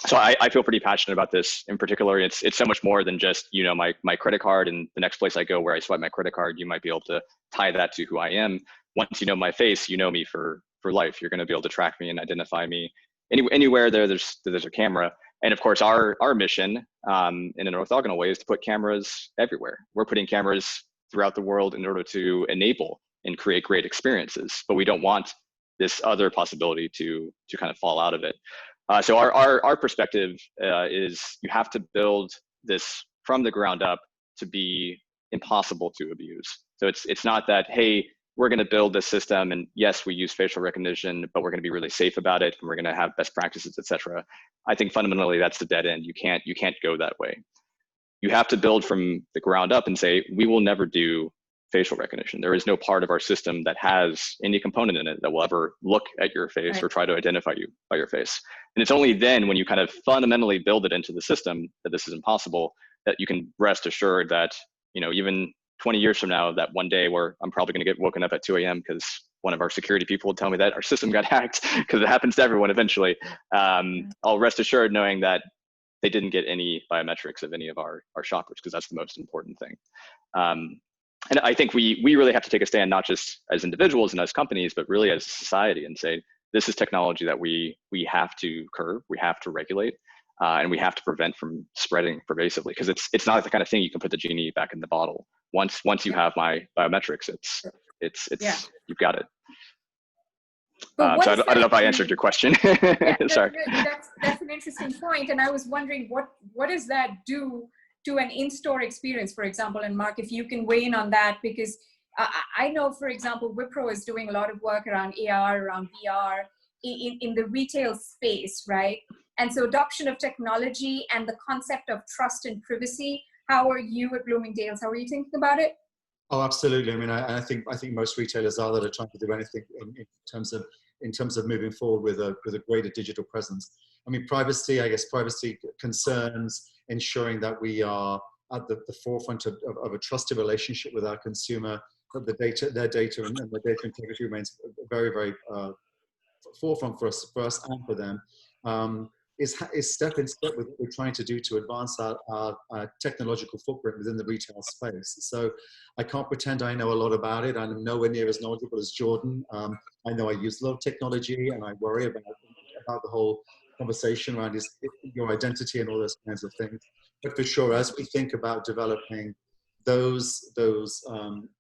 [SPEAKER 6] So I feel pretty passionate about this in particular. It's so much more than just, you know, my credit card, and the next place I go where I swipe my credit card, you might be able to tie that to who I am. Once you know my face, you know me for life. You're going to be able to track me and identify me anywhere there's a camera. And of course, our mission in an orthogonal way is to put cameras everywhere. We're putting cameras throughout the world in order to enable and create great experiences, but we don't want this other possibility to kind of fall out of it. So our perspective is you have to build this from the ground up to be impossible to abuse. So it's not that, hey, we're going to build this system, and yes, we use facial recognition, but we're going to be really safe about it, and we're going to have best practices, etc. I think fundamentally that's the dead end. You can't go that way. You have to build from the ground up and say, we will never do facial recognition. There is no part of our system that has any component in it that will ever look at your face or try to identify you by your face. And it's only then when you kind of fundamentally build it into the system that this is impossible, that you can rest assured that, you know, even 20 years from now, that one day where I'm probably going to get woken up at 2 a.m. because one of our security people will tell me that our system got hacked, because it happens to everyone eventually. I'll rest assured knowing that they didn't get any biometrics of any of our shoppers, because that's the most important thing. And I think we really have to take a stand, not just as individuals and as companies, but really as a society, and say, this is technology that we have to curb, we have to regulate, and we have to prevent from spreading pervasively, because it's not the kind of thing you can put the genie back in the bottle. Once you have my biometrics, it's you've got it. So I don't know if I answered your question.
[SPEAKER 2] Yeah,
[SPEAKER 6] Sorry.
[SPEAKER 2] That's an interesting point, and I was wondering what does that do to an in-store experience, for example? And Mark, if you can weigh in on that, because I know, for example, Wipro is doing a lot of work around AR, around VR in the retail space, right? And so adoption of technology and the concept of trust and privacy. How are you at Bloomingdale's? How are you thinking about it?
[SPEAKER 5] Oh, absolutely. I mean, I think most retailers are that are trying to do anything in terms of moving forward with a greater digital presence. I mean, privacy concerns ensuring that we are at the forefront of a trusted relationship with our consumer, that their data and their data integrity remains very, very forefront for us and for them. Is step in step with what we're trying to do to advance our technological footprint within the retail space. So I can't pretend I know a lot about it. I'm nowhere near as knowledgeable as Jordan. I know I use a lot of technology, and I worry about the whole conversation around your identity and all those kinds of things. But for sure, as we think about developing those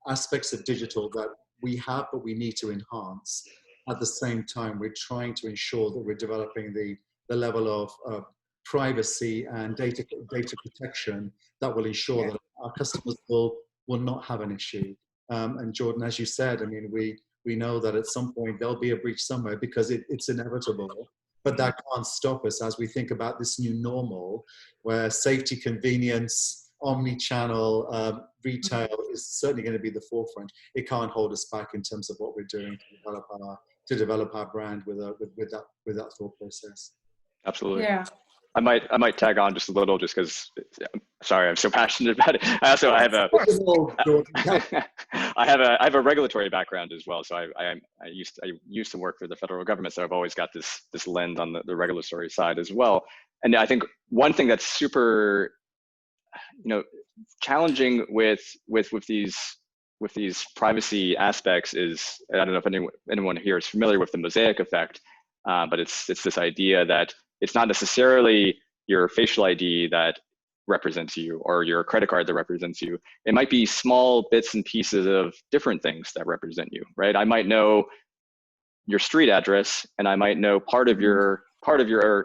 [SPEAKER 5] aspects of digital that we have but we need to enhance, at the same time, we're trying to ensure that we're developing the level of privacy and data protection that will ensure that our customers will not have an issue. And Jordan, as you said, I mean, we know that at some point there'll be a breach somewhere, because it's inevitable. But that can't stop us as we think about this new normal, where safety, convenience, omni-channel retail is certainly going to be the forefront. It can't hold us back in terms of what we're doing to develop our brand with that thought process.
[SPEAKER 6] Absolutely.
[SPEAKER 2] Yeah.
[SPEAKER 6] I might tag on just a little, just because sorry, I'm so passionate about it. I have a I have a regulatory background as well. So I used to work for the federal government, so I've always got this lens on the regulatory side as well. And I think one thing that's super, challenging with these privacy aspects is, I don't know if anyone here is familiar with the mosaic effect, but it's this idea that it's not necessarily your facial ID that represents you or your credit card that represents you. It might be small bits and pieces of different things that represent you, right? I might know your street address, and I might know part of your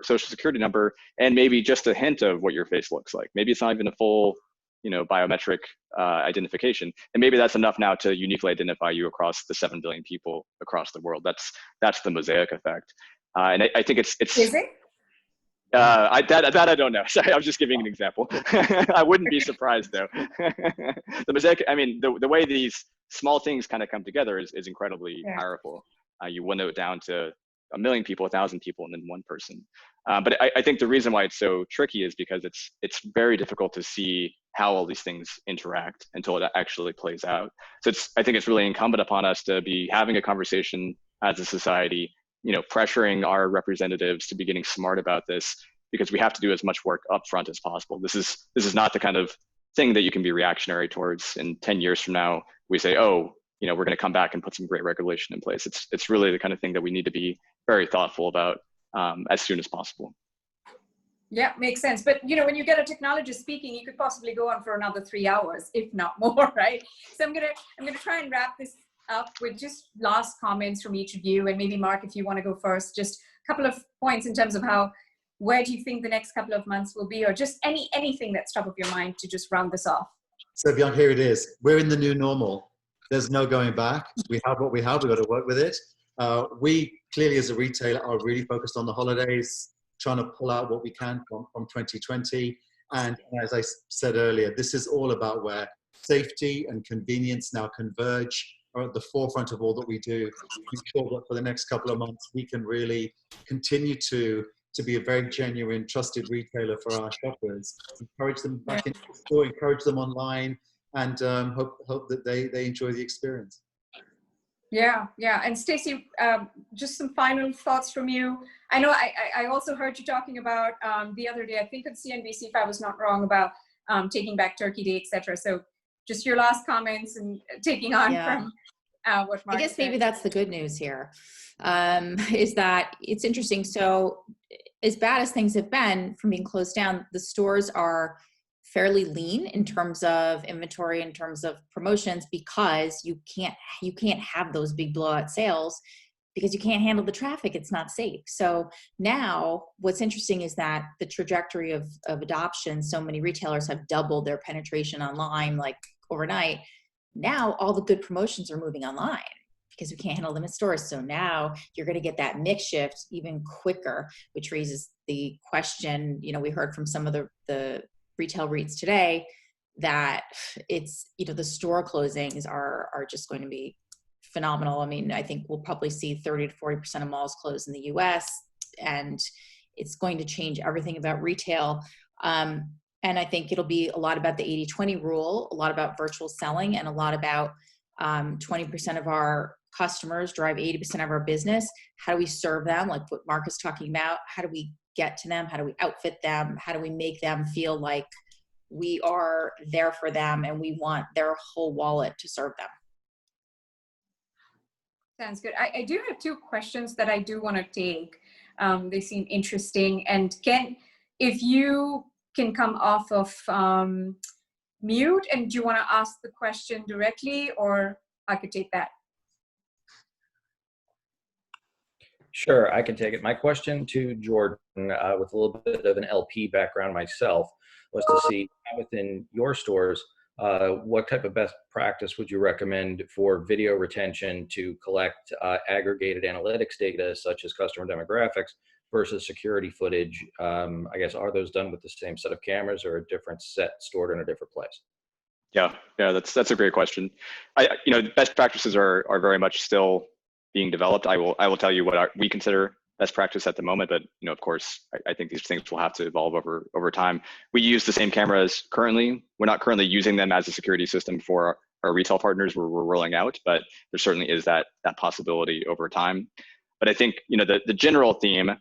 [SPEAKER 6] social security number, and maybe just a hint of what your face looks like. Maybe it's not even a full biometric identification, and maybe that's enough now to uniquely identify you across the 7 billion people across the world. That's the mosaic effect, and I think it's.
[SPEAKER 2] Is it?
[SPEAKER 6] That I don't know. Sorry, I was just giving an example. I wouldn't be surprised though. The mosaic, I mean, the way these small things kind of come together is incredibly powerful. You winnow it down to 1 million people, 1,000 people, and then one person. But I think the reason why it's so tricky is because it's very difficult to see how all these things interact until it actually plays out. So I think it's really incumbent upon us to be having a conversation as a society, pressuring our representatives to be getting smart about this, because we have to do as much work upfront as possible. This is not the kind of thing that you can be reactionary towards. In 10 years from now, we say, oh, we're going to come back and put some great regulation in place. It's really the kind of thing that we need to be very thoughtful about as soon as possible.
[SPEAKER 2] Yeah, makes sense. But when you get a technologist speaking, you could possibly go on for another 3 hours, if not more, right? So I'm gonna try and wrap this up with just last comments from each of you, and maybe Mark, if you want to go first, just a couple of points in terms of where do you think the next couple of months will be, or just anything that's top of your mind to just round this off.
[SPEAKER 5] So Bianca, here it is. We're in the new normal. There's no going back. We have what we have. We've got to work with it. We clearly, as a retailer, are really focused on the holidays, trying to pull out what we can from 2020. And as I said earlier, this is all about where safety and convenience now converge, are at the forefront of all that we do. Make sure that for the next couple of months, we can really continue to be a very genuine, trusted retailer for our shoppers. Encourage them back into the store, encourage them online, and hope that they enjoy the experience.
[SPEAKER 2] Yeah. And Stacey, just some final thoughts from you. I know I also heard you talking about the other day, I think on CNBC, if I was not wrong, about taking back Turkey Day, etc. So just your last comments and taking on from what Mark
[SPEAKER 3] I guess
[SPEAKER 2] said.
[SPEAKER 3] maybe that's the good news here, is that it's interesting. So as bad as things have been from being closed down, the stores are fairly lean in terms of inventory, in terms of promotions, because you can't have those big blowout sales because you can't handle the traffic. It's not safe. So now what's interesting is that the trajectory of adoption, so many retailers have doubled their penetration online like overnight. Now all the good promotions are moving online because we can't handle them in stores. So now you're going to get that mix shift even quicker, which raises the question, we heard from some of the retail REITs today that it's, the store closings are just going to be phenomenal. I mean, I think we'll probably see 30 to 40% of malls close in the US, and it's going to change everything about retail. And I think it'll be a lot about the 80-20 rule, a lot about virtual selling, and a lot about 20% of our customers drive 80% of our business. How do we serve them? Like what Mark is talking about, how do we get to them? How do we outfit them? How do we make them feel like we are there for them and we want their whole wallet to serve them?
[SPEAKER 2] Sounds good. I do have 2 questions that I do want to take. They seem interesting. And Ken, if you can come off of mute, and do you want to ask the question directly, or I could take that?
[SPEAKER 7] Sure, I can take it. My question to Jordan, with a little bit of an LP background myself, was to see within your stores, what type of best practice would you recommend for video retention to collect aggregated analytics data, such as customer demographics, versus security footage? I guess, are those done with the same set of cameras, or a different set stored in a different place?
[SPEAKER 6] Yeah, that's a great question. Best practices are very much still being developed. I will tell you what we consider best practice at the moment, but of course, I think these things will have to evolve over time. We use the same cameras currently. We're not currently using them as a security system for our retail partners where we're rolling out, but there certainly is that possibility over time. But I think the general theme,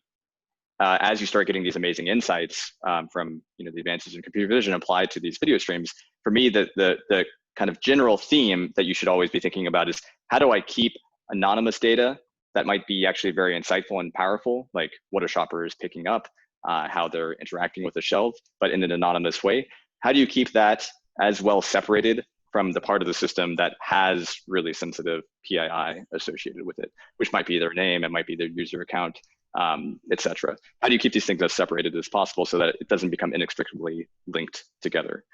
[SPEAKER 6] as you start getting these amazing insights from the advances in computer vision applied to these video streams, for me, the kind of general theme that you should always be thinking about is, how do I keep anonymous data that might be actually very insightful and powerful, like what a shopper is picking up, how they're interacting with the shelf, but in an anonymous way? How do you keep that as well separated from the part of the system that has really sensitive PII associated with it, which might be their name, it might be their user account, etc. How do you keep these things as separated as possible so that it doesn't become inextricably linked together?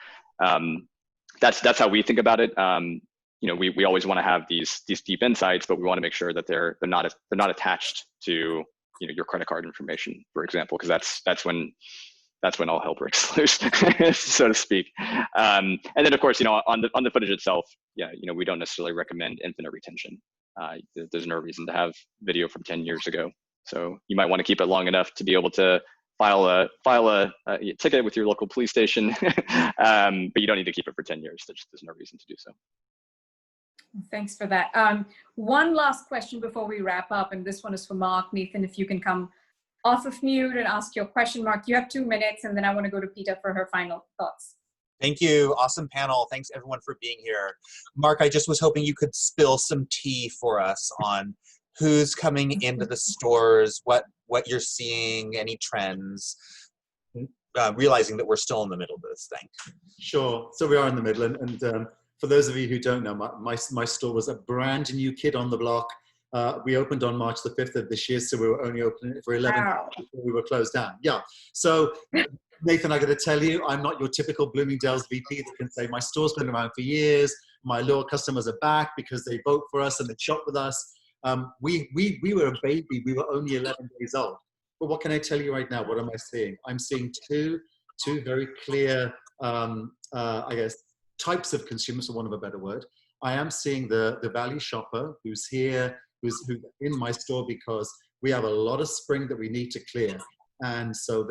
[SPEAKER 6] That's how we think about it. We always want to have these deep insights, but we want to make sure that they're not attached to your credit card information, for example, because that's when all hell breaks loose, so to speak. And then of course, on the footage itself, we don't necessarily recommend infinite retention. There's no reason to have video from 10 years ago. So you might want to keep it long enough to be able to file a ticket with your local police station, but you don't need to keep it for 10 years. There's no reason to do so.
[SPEAKER 2] Thanks for that. One last question before we wrap up, and this one is for Mark. Nathan, if you can come off of mute and ask your question. Mark, you have 2 minutes, and then I want to go to Peter for her final thoughts.
[SPEAKER 8] Thank you. Awesome panel. Thanks everyone for being here. Mark, I just was hoping you could spill some tea for us on who's coming into the stores, what you're seeing, any trends, realizing that we're still in the middle of this thing.
[SPEAKER 5] Sure. So we are in the middle, and for those of you who don't know, my store was a brand new kid on the block. We opened on March the 5th of this year, so we were only open for 11
[SPEAKER 2] Wow.
[SPEAKER 5] days before we were closed down. Yeah. So, Nathan, I got to tell you, I'm not your typical Bloomingdale's VP that can say, my store's been around for years, my loyal customers are back because they vote for us and they shop with us. We were a baby. We were only 11 days old. But what can I tell you right now? What am I seeing? I'm seeing two very clear, I guess, types of consumers, for want of a better word. I am seeing the value shopper who's here, who's in my store because we have a lot of spring that we need to clear. And so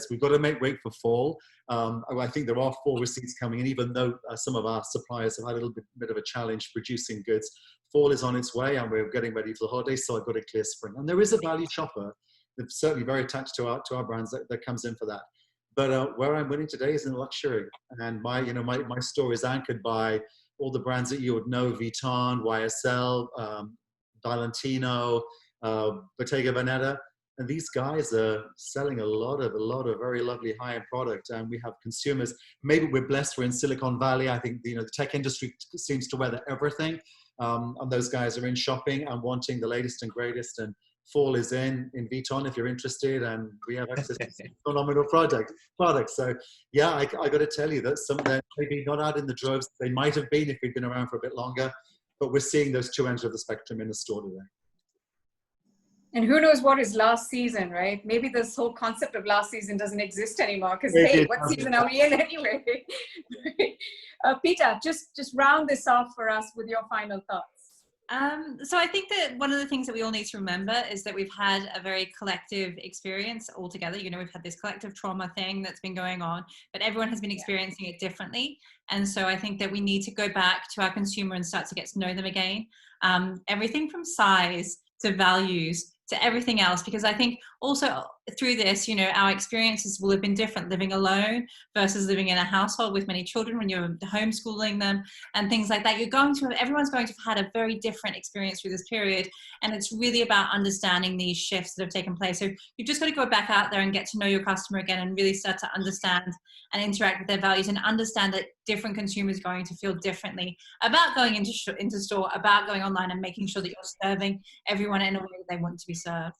[SPEAKER 5] we've got to wait for fall. I think there are fall receipts coming in, even though some of our suppliers have had a little bit of a challenge producing goods. Fall is on its way and we're getting ready for the holidays, so I've got to clear spring. And there is a value shopper that's certainly very attached to our brands that comes in for that. But where I'm winning today is in luxury, and my store is anchored by all the brands that you would know: Vuitton, YSL, Valentino, Bottega Veneta, and these guys are selling a lot of very lovely high-end product. And we have consumers. Maybe we're blessed. We're in Silicon Valley. I think the tech industry seems to weather everything, and those guys are in shopping and wanting the latest and greatest. And fall is in Vuitton if you're interested, and we have access to phenomenal products. So yeah, I got to tell you that some of them maybe not out in the droves they might have been if we'd been around for a bit longer, but we're seeing those two ends of the spectrum in the store today.
[SPEAKER 2] And who knows what is last season, right? Maybe this whole concept of last season doesn't exist anymore, because hey, what season are we in anyway? Peter, just round this off for us with your final thoughts.
[SPEAKER 4] So I think that one of the things that we all need to remember is that we've had a very collective experience all together. We've had this collective trauma thing that's been going on, but everyone has been experiencing it differently. And so I think that we need to go back to our consumer and start to get to know them again. Everything from size to values to everything else, because I think also through this, our experiences will have been different living alone versus living in a household with many children when you're homeschooling them and things like that. Everyone's going to have had a very different experience through this period. And it's really about understanding these shifts that have taken place. So you've just got to go back out there and get to know your customer again and really start to understand and interact with their values and understand that different consumers are going to feel differently about going into store, about going online and making sure that you're serving everyone in a way that they want to be served.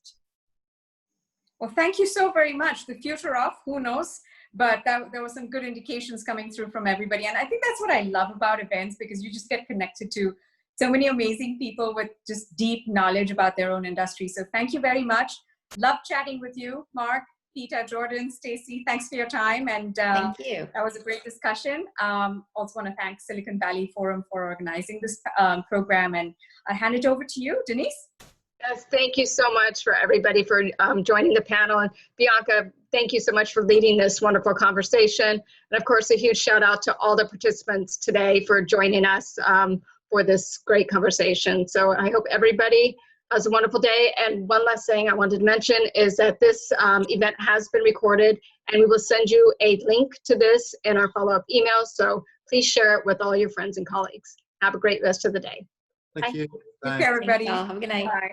[SPEAKER 2] Well, thank you so very much. The future of, who knows? But there were some good indications coming through from everybody. And I think that's what I love about events, because you just get connected to so many amazing people with just deep knowledge about their own industry. So thank you very much. Love chatting with you, Mark, Peter, Jordan, Stacey. Thanks for your time. And
[SPEAKER 3] thank you.
[SPEAKER 2] That was a great discussion. Also want to thank Silicon Valley Forum for organizing this program. And I'll hand it over to you, Denise.
[SPEAKER 1] Yes, thank you so much for everybody for joining the panel. And Bianca, thank you so much for leading this wonderful conversation. And of course, a huge shout out to all the participants today for joining us for this great conversation. So I hope everybody has a wonderful day. And one last thing I wanted to mention is that this event has been recorded, and we will send you a link to this in our follow-up email. So please share it with all your friends and colleagues. Have a great rest of the day.
[SPEAKER 5] Thank you.
[SPEAKER 2] Take
[SPEAKER 5] Bye.
[SPEAKER 2] care, everybody.
[SPEAKER 3] Thanks all. Have a good night.
[SPEAKER 2] Bye.